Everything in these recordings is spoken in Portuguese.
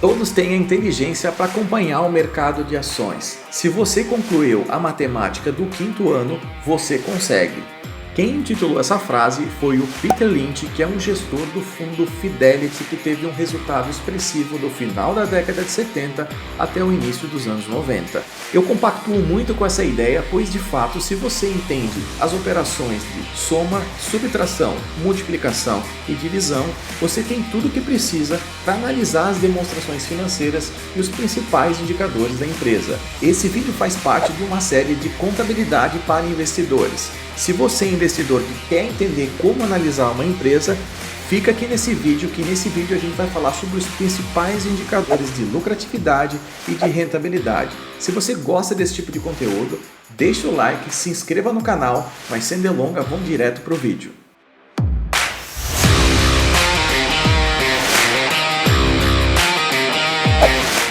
Todos têm a inteligência para acompanhar o mercado de ações. Se você concluiu a matemática do quinto ano, você consegue. Quem intitulou essa frase foi o Peter Lynch, que é um gestor do fundo Fidelity que teve um resultado expressivo do final da década de 70 até o início dos anos 90. Eu compactuo muito com essa ideia, pois de fato, se você entende as operações de soma, subtração, multiplicação e divisão, você tem tudo o que precisa para analisar as demonstrações financeiras e os principais indicadores da empresa. Esse vídeo faz parte de uma série de contabilidade para investidores. Se você é investidor que quer entender como analisar uma empresa, fica aqui nesse vídeo, que nesse vídeo a gente vai falar sobre os principais indicadores de lucratividade e de rentabilidade. Se você gosta desse tipo de conteúdo, deixa o like, se inscreva no canal, mas sem delongas, vamos direto para o vídeo.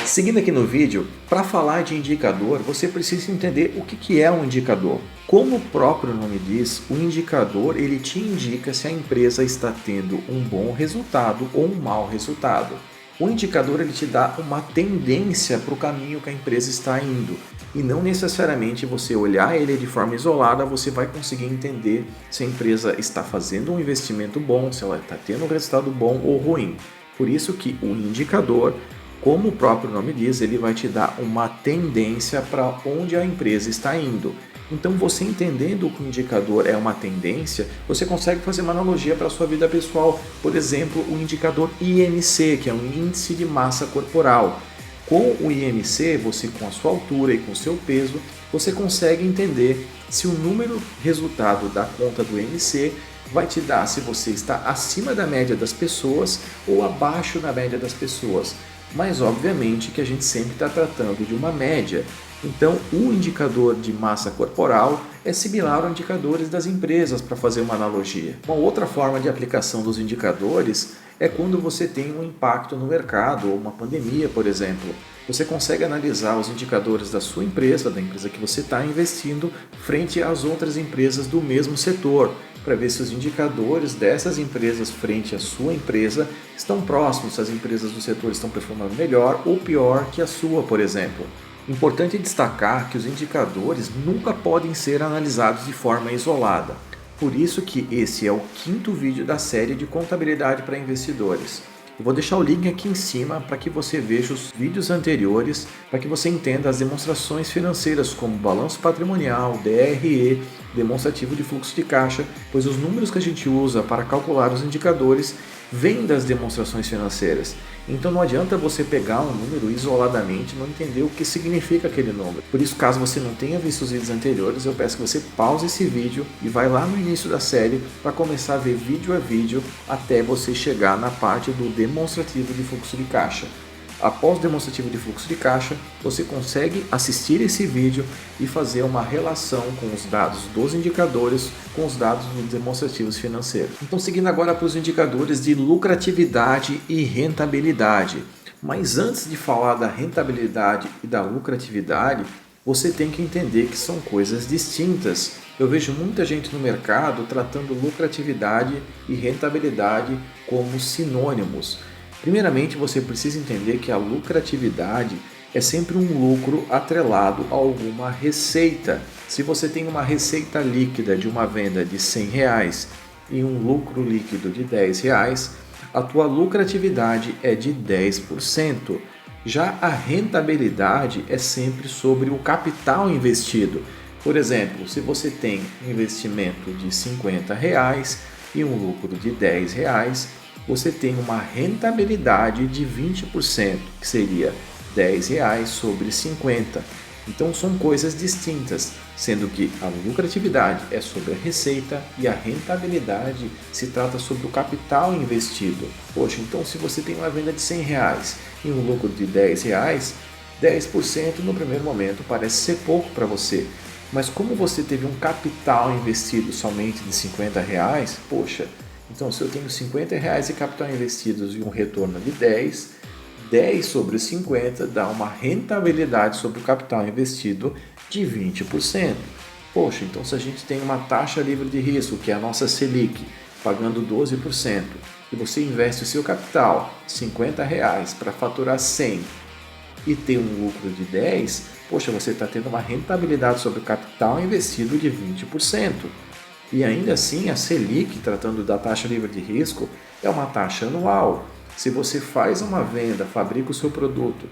Seguindo aqui no vídeo, para falar de indicador, você precisa entender o que é um indicador. Como o próprio nome diz, o indicador ele te indica se a empresa está tendo um bom resultado ou um mau resultado. O indicador ele te dá uma tendência para o caminho que a empresa está indo. E não necessariamente você olhar ele de forma isolada, você vai conseguir entender se a empresa está fazendo um investimento bom, se ela está tendo um resultado bom ou ruim. Por isso que o indicador, como o próprio nome diz, ele vai te dar uma tendência para onde a empresa está indo. Então, você entendendo que o indicador é uma tendência, você consegue fazer uma analogia para a sua vida pessoal. Por exemplo, o indicador IMC, que é um índice de massa corporal. Com o IMC, você com a sua altura e com o seu peso, você consegue entender se o número resultado da conta do IMC vai te dar se você está acima da média das pessoas ou abaixo da média das pessoas. Mas obviamente que a gente sempre está tratando de uma média. Então o indicador de massa corporal é similar aos indicadores das empresas, para fazer uma analogia. Uma outra forma de aplicação dos indicadores é quando você tem um impacto no mercado, ou uma pandemia, por exemplo. Você consegue analisar os indicadores da sua empresa, da empresa que você está investindo, frente às outras empresas do mesmo setor, para ver se os indicadores dessas empresas frente à sua empresa estão próximos, se as empresas do setor estão performando melhor ou pior que a sua, por exemplo. Importante destacar que os indicadores nunca podem ser analisados de forma isolada. Por isso que esse é o quinto vídeo da série de contabilidade para investidores. Eu vou deixar o link aqui em cima para que você veja os vídeos anteriores, para que você entenda as demonstrações financeiras como balanço patrimonial, DRE, demonstrativo de fluxo de caixa, pois os números que a gente usa para calcular os indicadores vêm das demonstrações financeiras. Então não adianta você pegar um número isoladamente e não entender o que significa aquele número. Por isso, caso você não tenha visto os vídeos anteriores, eu peço que você pause esse vídeo e vai lá no início da série para começar a ver vídeo a vídeo até você chegar na parte do demonstrativo de fluxo de caixa. Após o demonstrativo de fluxo de caixa, você consegue assistir esse vídeo e fazer uma relação com os dados dos indicadores com os dados dos demonstrativos financeiros. Então, seguindo agora para os indicadores de lucratividade e rentabilidade. Mas antes de falar da rentabilidade e da lucratividade, você tem que entender que são coisas distintas. Eu vejo muita gente no mercado tratando lucratividade e rentabilidade como sinônimos. Primeiramente, você precisa entender que a lucratividade é sempre um lucro atrelado a alguma receita. Se você tem uma receita líquida de uma venda de R$100 e um lucro líquido de R$10, a tua lucratividade é de 10%. Já a rentabilidade é sempre sobre o capital investido. Por exemplo, se você tem um investimento de R$50 e um lucro de R$10, você tem uma rentabilidade de 20%, que seria R$10 sobre 50. Então são coisas distintas, sendo que a lucratividade é sobre a receita e a rentabilidade se trata sobre o capital investido. Poxa, então se você tem uma venda de R$100 e um lucro de R$10, 10% no primeiro momento parece ser pouco para você. Mas como você teve um capital investido somente de R$50, poxa, então se eu tenho R$50 de capital investidos e um retorno de 10 sobre 50 dá uma rentabilidade sobre o capital investido de 20%. Poxa, então se a gente tem uma taxa livre de risco, que é a nossa Selic, pagando 12%, que você investe o seu capital, R$ 50, para faturar 100 e ter um lucro de 10, poxa, você está tendo uma rentabilidade sobre o capital investido de 20%. E ainda assim, a Selic, tratando da taxa livre de risco, é uma taxa anual. Se você faz uma venda, fabrica o seu produto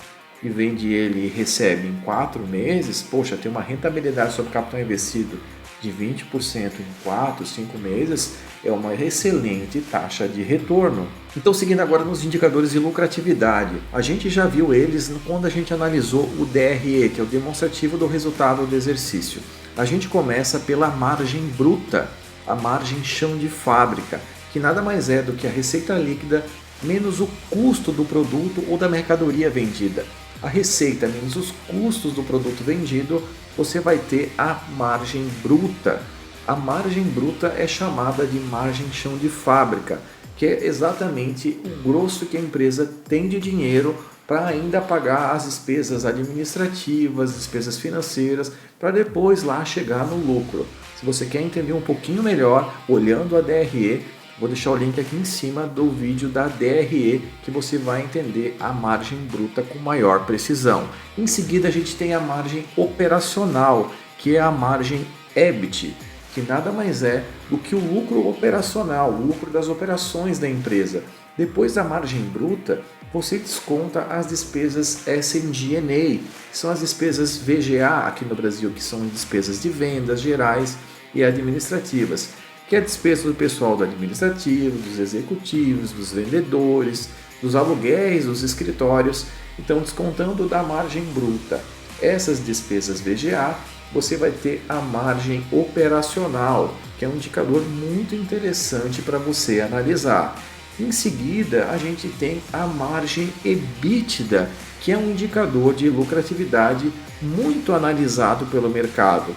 e vende ele e recebe em 4 meses, poxa, tem uma rentabilidade sobre o capital investido de 20% em 4, 5 meses, é uma excelente taxa de retorno. Então, seguindo agora nos indicadores de lucratividade, a gente já viu eles quando a gente analisou o DRE, que é o demonstrativo do resultado do exercício. A gente começa pela margem bruta, a margem chão de fábrica, que nada mais é do que a receita líquida menos o custo do produto ou da mercadoria vendida. A receita menos os custos do produto vendido, você vai ter a margem bruta. A margem bruta é chamada de margem chão de fábrica, que é exatamente o grosso que a empresa tem de dinheiro para ainda pagar as despesas administrativas, despesas financeiras, para depois lá chegar no lucro. Se você quer entender um pouquinho melhor, olhando a DRE, vou deixar o link aqui em cima do vídeo da DRE, que você vai entender a margem bruta com maior precisão. Em seguida, a gente tem a margem operacional, que é a margem EBIT, que nada mais é do que o lucro operacional, o lucro das operações da empresa. Depois da margem bruta, você desconta as despesas SG&A, que são as despesas VGA aqui no Brasil, que são despesas de vendas gerais e administrativas, que é a despesa do pessoal do administrativo, dos executivos, dos vendedores, dos aluguéis, dos escritórios. Então, descontando da margem bruta essas despesas VGA, você vai ter a margem operacional, que é um indicador muito interessante para você analisar. Em seguida, a gente tem a margem EBITDA, que é um indicador de lucratividade muito analisado pelo mercado,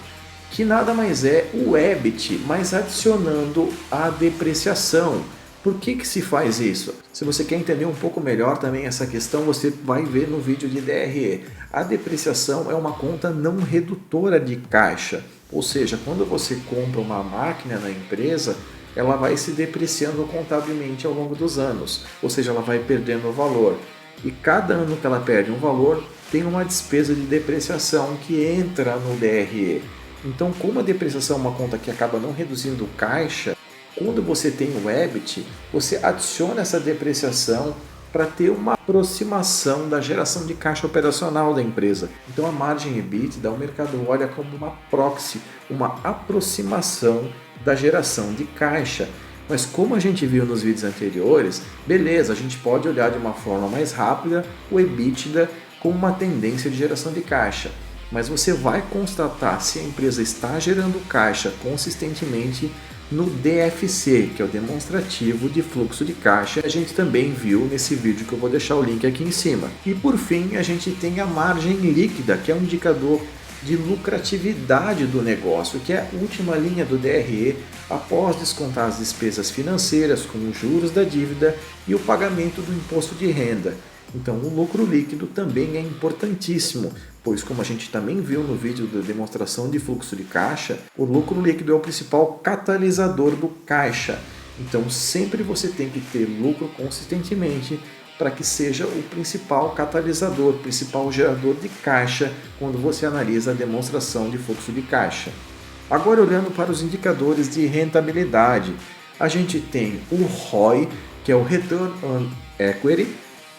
que nada mais é o EBIT, mas adicionando a depreciação. Por que se faz isso? Se você quer entender um pouco melhor também essa questão, você vai ver no vídeo de DRE. A depreciação é uma conta não redutora de caixa, ou seja, quando você compra uma máquina na empresa, ela vai se depreciando contabilmente ao longo dos anos, ou seja, ela vai perdendo o valor. E cada ano que ela perde um valor, tem uma despesa de depreciação que entra no DRE. Então, como a depreciação é uma conta que acaba não reduzindo o caixa, quando você tem o EBIT, você adiciona essa depreciação para ter uma aproximação da geração de caixa operacional da empresa. Então, a margem EBITDA, o mercado olha como uma proxy, uma aproximação da geração de caixa. Mas como a gente viu nos vídeos anteriores, beleza, a gente pode olhar de uma forma mais rápida o EBITDA como uma tendência de geração de caixa. Mas você vai constatar se a empresa está gerando caixa consistentemente no DFC, que é o demonstrativo de fluxo de caixa. A gente também viu nesse vídeo que eu vou deixar o link aqui em cima. E por fim, a gente tem a margem líquida, que é um indicador de lucratividade do negócio, que é a última linha do DRE após descontar as despesas financeiras, como os juros da dívida e o pagamento do imposto de renda. Então, o lucro líquido também é importantíssimo, pois como a gente também viu no vídeo da demonstração de fluxo de caixa, o lucro líquido é o principal catalisador do caixa. Então, sempre você tem que ter lucro consistentemente para que seja o principal catalisador, o principal gerador de caixa quando você analisa a demonstração de fluxo de caixa. Agora, olhando para os indicadores de rentabilidade, a gente tem o ROI, que é o Return on Equity,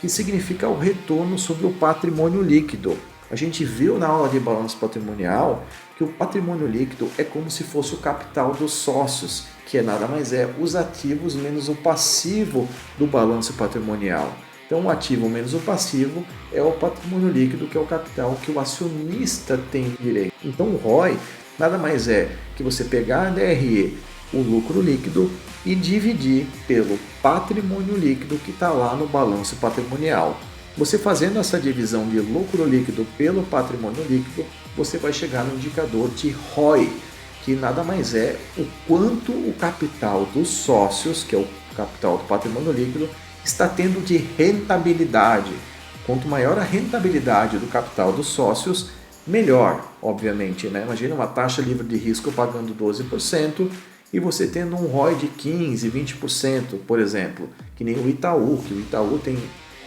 que significa o retorno sobre o patrimônio líquido. A gente viu na aula de balanço patrimonial que o patrimônio líquido é como se fosse o capital dos sócios, que é nada mais é os ativos menos o passivo do balanço patrimonial. Então, o ativo menos o passivo é o patrimônio líquido, que é o capital que o acionista tem direito. Então, o ROI nada mais é que você pegar a DRE, o lucro líquido, e dividir pelo patrimônio líquido que está lá no balanço patrimonial. Você fazendo essa divisão de lucro líquido pelo patrimônio líquido, você vai chegar no indicador de ROI, que nada mais é o quanto o capital dos sócios, que é o capital do patrimônio líquido, está tendo de rentabilidade. Quanto maior a rentabilidade do capital dos sócios, melhor, obviamente, né? Imagina uma taxa livre de risco pagando 12% E você tendo um ROI de 15%, 20%, por exemplo, que nem o Itaú, que o Itaú tem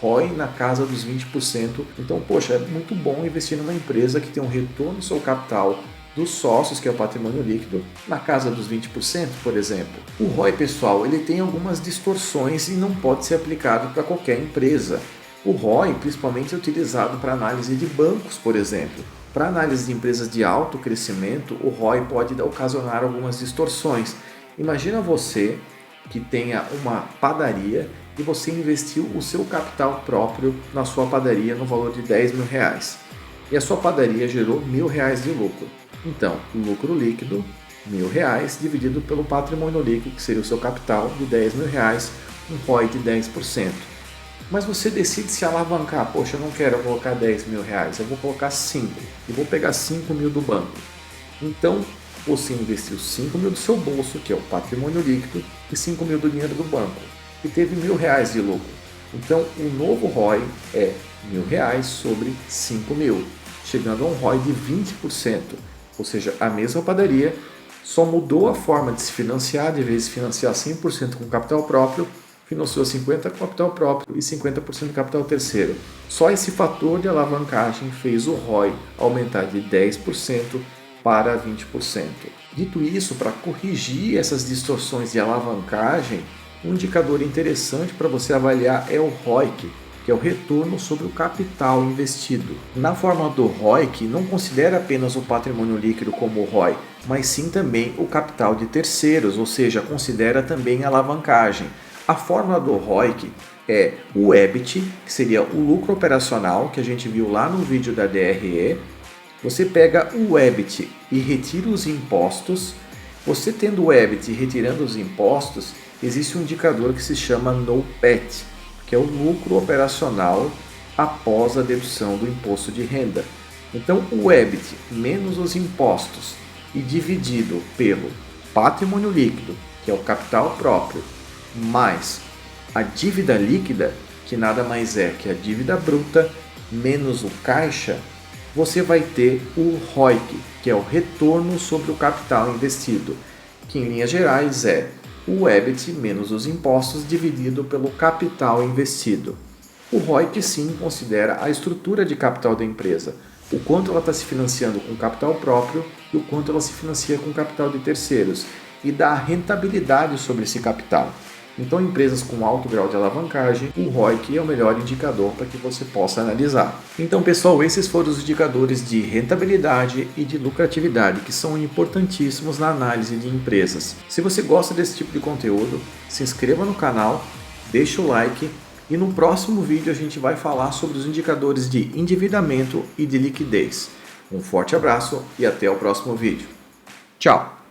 ROI na casa dos 20%. Então, poxa, é muito bom investir numa empresa que tem um retorno do seu capital dos sócios, que é o patrimônio líquido, na casa dos 20%, por exemplo. O ROI, pessoal, ele tem algumas distorções e não pode ser aplicado para qualquer empresa. O ROI, principalmente, é utilizado para análise de bancos, por exemplo. Para análise de empresas de alto crescimento, o ROI pode ocasionar algumas distorções. Imagina você que tenha uma padaria e você investiu o seu capital próprio na sua padaria no valor de 10 mil reais. E a sua padaria gerou R$1.000 de lucro. Então, o lucro líquido, R$1.000, dividido pelo patrimônio líquido, que seria o seu capital, de 10 mil reais, um ROI de 10%. Mas você decide se alavancar. Poxa, eu não quero colocar 10 mil reais, eu vou colocar 5 e vou pegar 5 mil do banco. Então, você investiu 5 mil do seu bolso, que é o patrimônio líquido, e 5 mil do dinheiro do banco, e teve R$1.000 de lucro. Então, o novo ROI é R$1.000 sobre 5 mil, chegando a um ROI de 20%. Ou seja, a mesma padaria, só mudou a forma de se financiar. De vez de financiar 100% com capital próprio, financiou 50% com capital próprio e 50% com capital terceiro. Só esse fator de alavancagem fez o ROI aumentar de 10% para 20%. Dito isso, para corrigir essas distorções de alavancagem, um indicador interessante para você avaliar é o ROIC, que é o retorno sobre o capital investido. Na forma do ROIC, não considera apenas o patrimônio líquido como ROI, mas sim também o capital de terceiros, ou seja, considera também a alavancagem. A fórmula do ROIC é o EBIT, que seria o lucro operacional, que a gente viu lá no vídeo da DRE. Você pega o EBIT e retira os impostos. Você tendo o EBIT e retirando os impostos, existe um indicador que se chama NOPAT, que é o lucro operacional após a dedução do imposto de renda. Então, o EBIT menos os impostos e dividido pelo patrimônio líquido, que é o capital próprio, mais a dívida líquida, que nada mais é que a dívida bruta, menos o caixa, você vai ter o ROIC, que é o retorno sobre o capital investido, que em linhas gerais é o EBIT menos os impostos dividido pelo capital investido. O ROIC sim considera a estrutura de capital da empresa, o quanto ela está se financiando com capital próprio e o quanto ela se financia com capital de terceiros, e dá rentabilidade sobre esse capital. Então, em empresas com alto grau de alavancagem, o ROIC é o melhor indicador para que você possa analisar. Então, pessoal, esses foram os indicadores de rentabilidade e de lucratividade que são importantíssimos na análise de empresas. Se você gosta desse tipo de conteúdo, se inscreva no canal, deixa o like e no próximo vídeo a gente vai falar sobre os indicadores de endividamento e de liquidez. Um forte abraço e até o próximo vídeo. Tchau!